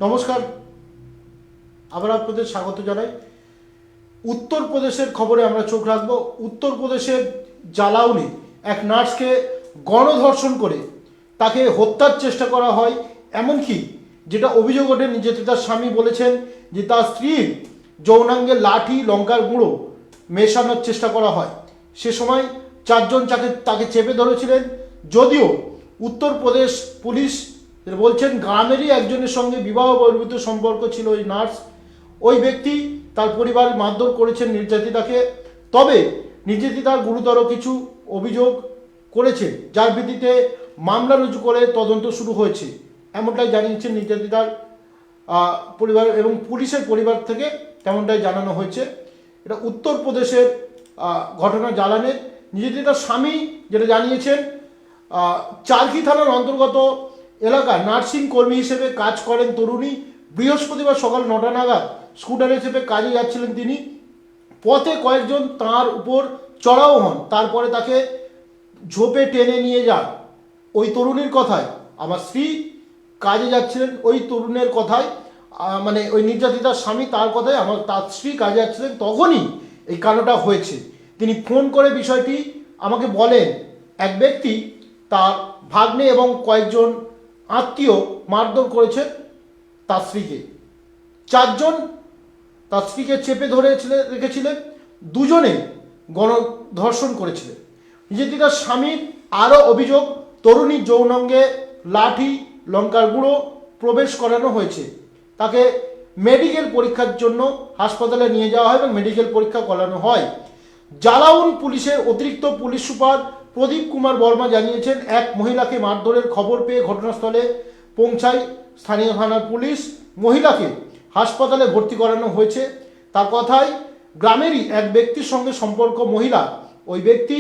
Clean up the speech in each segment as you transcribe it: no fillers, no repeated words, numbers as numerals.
নমস্কার, আবার আপনাদের স্বাগত জানাই। উত্তরপ্রদেশের খবরে আমরা চোখ রাখব। উত্তরপ্রদেশের জালাউনে এক নার্সকে গণধর্ষণ করে তাকে হত্যার চেষ্টা করা হয়। এমনকি যেটা অভিযোগ ওঠে, নিজেতে তার স্বামী বলেছেন যে তার স্ত্রীর যৌনাঙ্গে লাঠি, লঙ্কার গুঁড়ো মেশানোর চেষ্টা করা হয়। সে সময় চারজন তাকে চেপে ধরেছিলেন। যদিও উত্তরপ্রদেশ পুলিশ বলছেন গ্রামেরই একজনের সঙ্গে বিবাহ বহির্ভূত সম্পর্ক ছিল ওই নার্স। ওই ব্যক্তি তার পরিবার মারধর করেছেন নির্যাতিতাকে। তবে নির্যাতিতার গুরুতর কিছু অভিযোগ করেছে, যার ভিত্তিতে মামলা রুজু করে তদন্ত শুরু হয়েছে, এমনটাই জানিয়েছেন নির্যাতিতার পরিবার এবং পুলিশের পরিবার থেকে তেমনটাই জানানো হয়েছে। এটা উত্তরপ্রদেশের ঘটনা। জালানের নির্যাতিতার স্বামী যেটা জানিয়েছেন, চারকি থানার অন্তর্গত এলাকায় নার্সিং কর্মী হিসেবে কাজ করেন তরুণী। বৃহস্পতিবার সকাল 9টা নাগাদ স্কুটার হিসেবে কাজে যাচ্ছিলেন তিনি। পথে কয়েকজন তার উপর চড়াও হন, তারপরে তাকে ঝোপে টেনে নিয়ে যান। ওই তরুণীর কথায়, আমার স্ত্রী কাজে যাচ্ছিলেন, ওই তরুণের কথায় মানে ওই নির্যাতিতার স্বামী তার কথায় তার স্ত্রী কাজে যাচ্ছিলেন, তখনই এই কাণ্ডটা হয়েছে। তিনি ফোন করে বিষয়টি আমাকে বলেন। এক ব্যক্তি তার ভাগ্নে এবং কয়েকজন আত্মীয় মারধর করেছেন তার স্ত্রীকে। চারজন তার স্ত্রীকে চেপে ধরে রেখেছিলেন, দুজনে গণধর্ষণ করেছিলেন। নির্যাতিতার স্বামীর আরও অভিযোগ, তরুণীর যৌনাঙ্গে লাঠি, লঙ্কার গুঁড়ো প্রবেশ করানো হয়েছে। তাকে মেডিকেল পরীক্ষার জন্য হাসপাতালে নিয়ে যাওয়া হয় এবং মেডিকেল পরীক্ষা করানো হয়। জালাউন পুলিশের অতিরিক্ত পুলিশ সুপার প্রদীপ কুমার বর্মা জানিয়েছেন, এক মহিলাকে মারধরের খবর পেয়ে ঘটনাস্থলে পৌঁছায় স্থানীয় থানার পুলিশ। মহিলাকে হাসপাতালে ভর্তি করানো হয়েছে। তার কথায় গ্রামেরই এক ব্যক্তির সঙ্গে সম্পর্ক মহিলা। ওই ব্যক্তি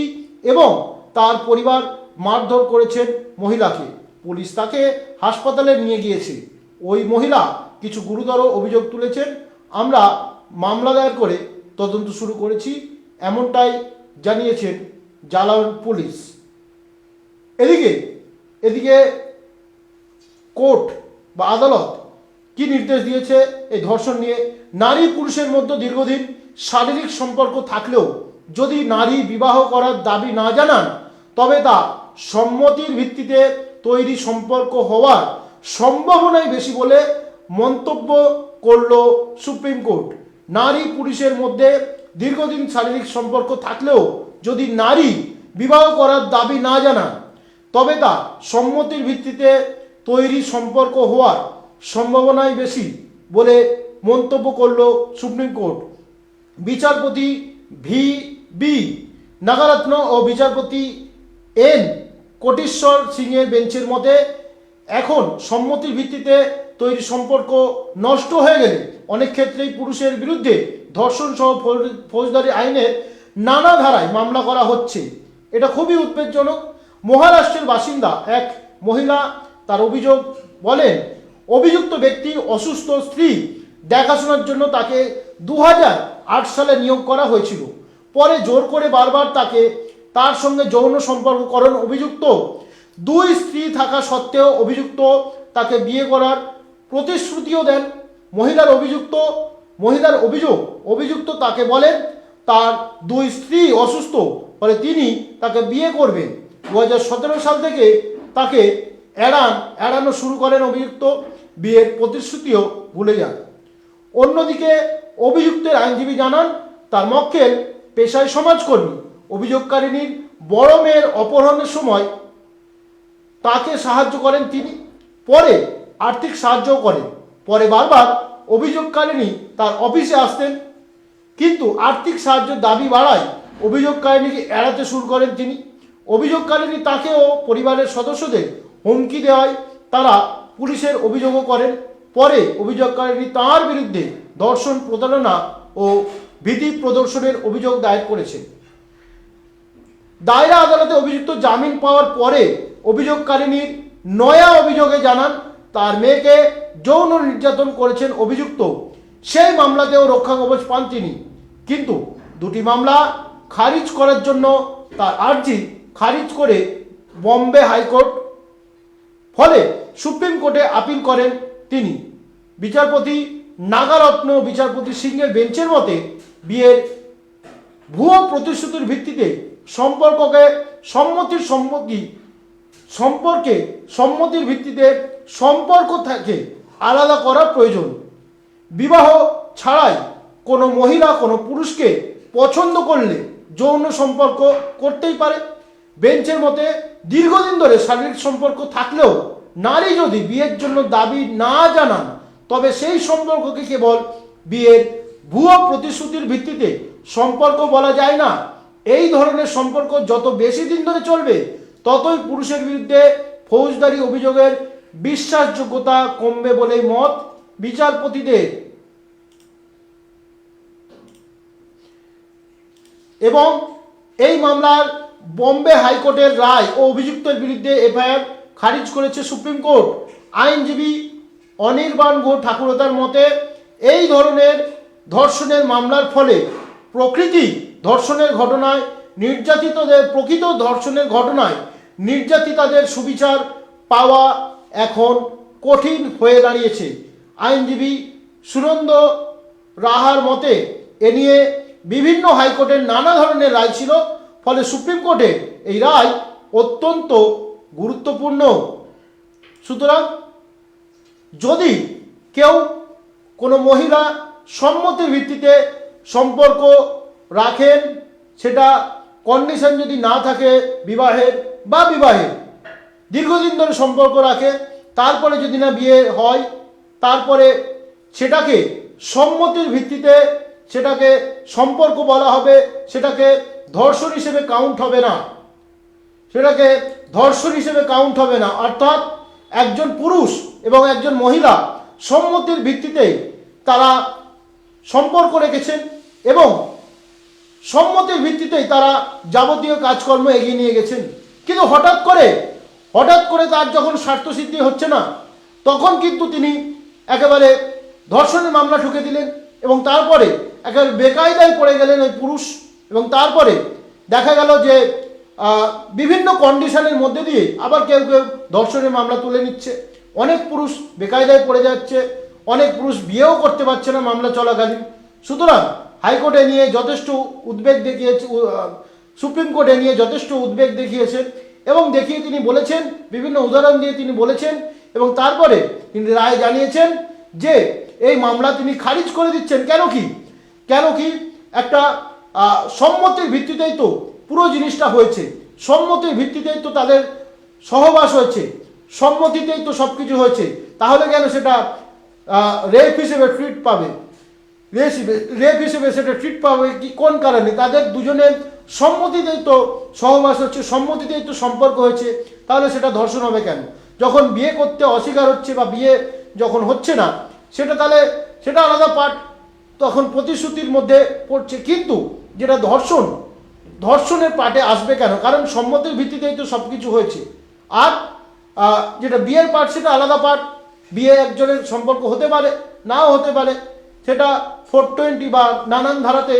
এবং তার পরিবার মারধর করেছেন মহিলাকে। পুলিশ তাকে হাসপাতালে নিয়ে গিয়েছে। ওই মহিলা কিছু গুরুতর অভিযোগ তুলেছেন। আমরা মামলা দায়ের করে তদন্ত শুরু করেছি, এমনটাই জানিয়েছেন জালাউন পুলিশ। এদিকে কোর্ট বা আদালত কি নির্দেশ দিয়েছে এই ধর্ষণ নিয়ে? নারী পুরুষের মধ্যে দীর্ঘদিন শারীরিক সম্পর্ক থাকলেও যদি নারী বিবাহ করার দাবি না জানান, তবে তা সম্মতির ভিত্তিতে তৈরি সম্পর্ক হওয়ার সম্ভাবনাই বেশি বলে মন্তব্য করল সুপ্রিম কোর্ট। নারী পুরুষের মধ্যে দীর্ঘদিন শারীরিক সম্পর্ক থাকলেও যদি নারী বিবাহ করার দাবি না জানান, তবে তা সম্মতির ভিত্তিতে তৈরি সম্পর্ক হওয়ার সম্ভাবনাই বেশি বলে মন্তব্য করল সুপ্রিম কোর্ট। বিচারপতি ভি নাগারত্ন ও বিচারপতি এন কোটেশ্বর সিংয়ের বেঞ্চের মতে, এখন সম্মতির ভিত্তিতে তৈরি সম্পর্ক নষ্ট হয়ে গেলে অনেক ক্ষেত্রেই পুরুষের বিরুদ্ধে ধর্ষণ সহ ফৌজদারি আইনের নানা ধারায় মামলা করা হচ্ছে। এটা খুবই উদ্বেগজনক। মহারাষ্ট্রের বাসিন্দা এক মহিলা তার অভিযোগ বলেন, অভিযুক্ত ব্যক্তির অসুস্থ স্ত্রী দেখাশোনার জন্য তাকে 2008 সালে নিয়োগ করা হয়েছিল। পরে জোর করে বারবার তার সঙ্গে যৌন সম্পর্ক করেন অভিযুক্ত। দুই স্ত্রী থাকা সত্ত্বেও অভিযুক্ত তাকে বিয়ে করার প্রতিশ্রুতিও দেন। মহিলার অভিযুক্ত তাকে বলেন তার দুই স্ত্রী অসুস্থ, ফলে তিনি তাকে বিয়ে করবেন। 2017 সাল থেকে তাকে এড়ানো শুরু করেন অভিযুক্ত। বিয়ের প্রতিশ্রুতিও ভুলে যান। অন্যদিকে অভিযুক্তের আইনজীবী জানান, তার মক্কেল পেশায় সমাজকর্মী। অভিযোগকারিনীর বড় মেয়ের অপহরণের সময় তাকে সাহায্য করেন তিনি, পরে আর্থিক সাহায্যও করেন। পরে বারবার অভিযোগকারিনী তার অফিসে আসতেন, কিন্তু আর্থিক সাহায্যের দাবি বাড়ায় অভিযোগকারিনীকে এড়াতে শুরু করেন তিনি। অভিযোগকারিনী তাকে ও পরিবারের সদস্যদের হুমকি দেওয়ায় তারা পুলিশের অভিযোগও করেন। পরে অভিযোগকারিনী তাঁর বিরুদ্ধে ধর্ষণ, প্রতারণা ও ভীতি প্রদর্শনের অভিযোগ দায়ের করেছেন। দায়রা আদালতে অভিযুক্ত জামিন পাওয়ার পরে অভিযোগকারিনীর নয়া অভিযোগে জানান, তার মেয়েকে যৌন নির্যাতন করেছেন অভিযুক্ত। সেই মামলাতেও রক্ষা কবচ পান তিনি, কিন্তু দুটি মামলা খারিজ করার জন্য তার আর্জি খারিজ করে বম্বে হাইকোর্ট। ফলে সুপ্রিম কোর্টে আপিল করেন তিনি। বিচারপতি নাগারত্ন, বিচারপতি সিংহের বেঞ্চের মতে বিয়ের ভুয়ো প্রতিশ্রুতির ভিত্তিতে সম্মতির ভিত্তিতে সম্পর্ক থেকে আলাদা করা প্রয়োজন। বিবাহ ছাড়াই কোনো মহিলা কোনো পুরুষকে পছন্দ করলে যৌন সম্পর্ক করতেই পারে। বেঞ্চের মতে দীর্ঘদিন ধরে শারীরিক সম্পর্ক থাকলেও নারী যদি বিয়ের জন্য দাবি না জানান তবে সেই সম্পর্ককে কেবল বিয়ের ভুয়ো প্রতিশ্রুতির ভিত্তিতে সম্পর্ক বলা যায় না। এই ধরনের সম্পর্ক যত বেশি দিন ধরে চলবে ততই পুরুষের বিরুদ্ধে ফৌজদারি অভিযোগের বিশ্বাসযোগ্যতা কমবে বলেই মত বিচারপতিদের। এবং এই মামলার বম্বে হাইকোর্টের রায় ও অভিযুক্তের বিরুদ্ধে এফআইআর খারিজ করেছে সুপ্রিম কোর্ট। আইনজীবী অনির্বাণ ঠাকুরতার মতে এই ধরনের ধর্ষণের মামলার ফলে প্রকৃত ধর্ষণের ঘটনায় নির্যাতিতাদের সুবিচার পাওয়া এখন কঠিন হয়ে দাঁড়িয়েছে। আইনজীবী সুনন্দ রাহার মতে এ নিয়ে বিভিন্ন হাইকোর্টের নানা ধরনের রায় ছিল, ফলে সুপ্রিম কোর্টের এই রায় অত্যন্ত গুরুত্বপূর্ণ। সুতরাং যদি কেউ কোনো মহিলা সম্মতির ভিত্তিতে সম্পর্ক রাখেন, সেটা কন্ডিশন যদি না থাকে বিবাহের দীর্ঘদিন ধরে সম্পর্ক রাখে, তারপরে যদি না বিয়ে হয়, তারপরে সেটাকে সম্মতির ভিত্তিতে সেটাকে সম্পর্ক বলা হবে, সেটাকে ধর্ষণ হিসেবে কাউন্ট হবে না। অর্থাৎ একজন পুরুষ এবং একজন মহিলা সম্মতির ভিত্তিতে তারা সম্পর্ক রেখেছেন এবং সম্মতির ভিত্তিতেই তারা যাবতীয় কাজকর্ম এগিয়ে নিয়ে গেছেন। কিন্তু হঠাৎ করে তার যখন স্বার্থসিদ্ধি হচ্ছে না, তখন কিন্তু তিনি একেবারে ধর্ষণের মামলা ঠুকে দিলেন এবং তারপরে একেবারে বেকায়দায় পড়ে গেলেন ওই পুরুষ। এবং তারপরে দেখা গেল যে বিভিন্ন কন্ডিশনের মধ্যে দিয়ে আবার কেউ ধর্ষণের মামলা তুলে নিচ্ছে। অনেক পুরুষ বেকায়দায় পড়ে যাচ্ছে, অনেক পুরুষ বিয়েও করতে পারছে না মামলা চলাকালীন। সুতরাং হাইকোর্টে নিয়ে যথেষ্ট উদ্বেগ দেখিয়েছে, সুপ্রিম কোর্টে নিয়ে যথেষ্ট উদ্বেগ দেখিয়েছেন এবং দেখিয়ে তিনি বলেছেন, বিভিন্ন উদাহরণ দিয়ে তিনি বলেছেন এবং তারপরে তিনি রায় জানিয়েছেন যে এই মামলা তিনি খারিজ করে দিচ্ছেন। কেন কি একটা সম্মতির ভিত্তিতেই তো পুরো জিনিসটা হয়েছে, সম্মতির ভিত্তিতেই তো তাদের সহবাস হয়েছে, সম্মতিতেই তো সব কিছু হয়েছে, তাহলে কেন সেটা রেপ হিসেবে ট্রিট পাবে কি কোন কারণে? তাদের দুজনের সম্মতিতেই তো সহবাস হচ্ছে, সম্মতিতেই তো সম্পর্ক হয়েছে, তাহলে সেটা ধর্ষণ হবে কেন? যখন বিয়ে করতে অস্বীকার হচ্ছে বা বিয়ে যখন হচ্ছে না, সেটা আলাদা পার্ট, তখন প্রতিশ্রুতির মধ্যে পড়ছে। কিন্তু যেটা ধর্ষণের পার্টে আসবে কেন? কারণ সম্মতির ভিত্তিতেই তো সব কিছু হয়েছে। আর যেটা বিয়ের পার্ট সেটা আলাদা পার্ট। বিয়ে একজনের সম্পর্ক হতে পারে, নাও হতে পারে, সেটা 420 বা নানান ধারাতে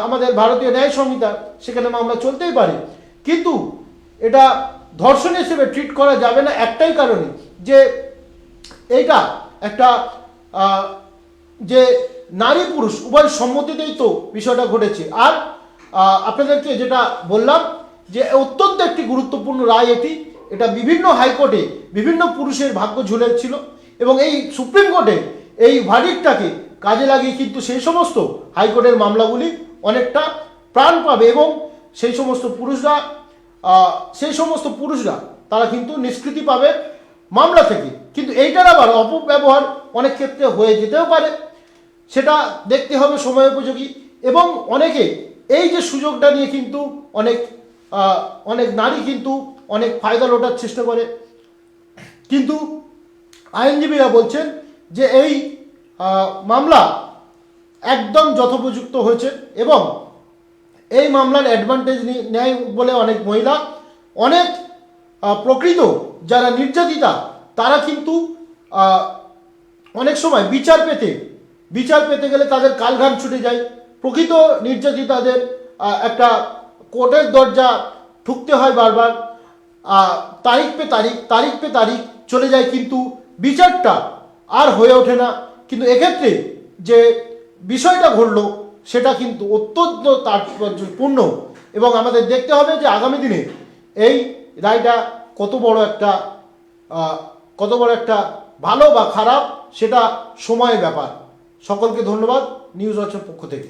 আমাদের ভারতীয় ন্যায় সংহিতা সেখানে মামলা চলতেই পারে। কিন্তু এটা ধর্ষণ হিসেবে ট্রিট করা যাবে না একটাই কারণে, যে এইটা একটা যে নারী পুরুষ উভয় সম্মতিতেই তো বিষয়টা ঘটেছে। আর আপনাদেরকে যেটা বললাম যে অত্যন্ত একটি গুরুত্বপূর্ণ রায় এটা বিভিন্ন হাইকোর্টে বিভিন্ন পুরুষের ভাগ্য ঝুলেছিল এবং এই সুপ্রিম কোর্টে এই ভার্ডিক্টটাকে কাজে লাগিয়ে কিন্তু সেই সমস্ত হাইকোর্টের মামলাগুলি অনেকটা প্রাণ পাবে এবং সেই সমস্ত পুরুষরা তারা কিন্তু নিষ্কৃতি পাবে মামলা থেকে। কিন্তু এইটার আবার অপব্যবহার অনেক ক্ষেত্রে হয়ে যেতেও পারে, সেটা দেখতে হবে সময় উপযোগী। এবং অনেকে এই যে সুযোগটা নিয়ে কিন্তু অনেক নারী কিন্তু অনেক ফায়দা লোটার চেষ্টা করে। কিন্তু আইনজীবীরা বলছেন যে এই মামলা একদম যথোপযুক্ত হয়েছে এবং এই মামলার অ্যাডভান্টেজ নেয় বলে অনেক মহিলা, অনেক প্রকৃত যারা নির্যাতিতা, তারা কিন্তু অনেক সময় বিচার পেতে গেলে তাদের কালঘাম ছুটে যায়। প্রকৃত নির্যাতিতাদের একটা কোর্টের দরজা ঠুকতে হয় বারবার, তারিখ পে তারিখ চলে যায়, কিন্তু বিচারটা আর হয়ে ওঠে না। কিন্তু এক্ষেত্রে যে বিষয়টা ঘটলো সেটা কিন্তু অত্যন্ত তাৎপর্যপূর্ণ, এবং আমাদের দেখতে হবে যে আগামী দিনে এই রায়টা কত বড় একটা ভালো বা খারাপ সেটা সময়ের ব্যাপার। সকলকে ধন্যবাদ নিউজ ওয়াচের পক্ষ থেকে।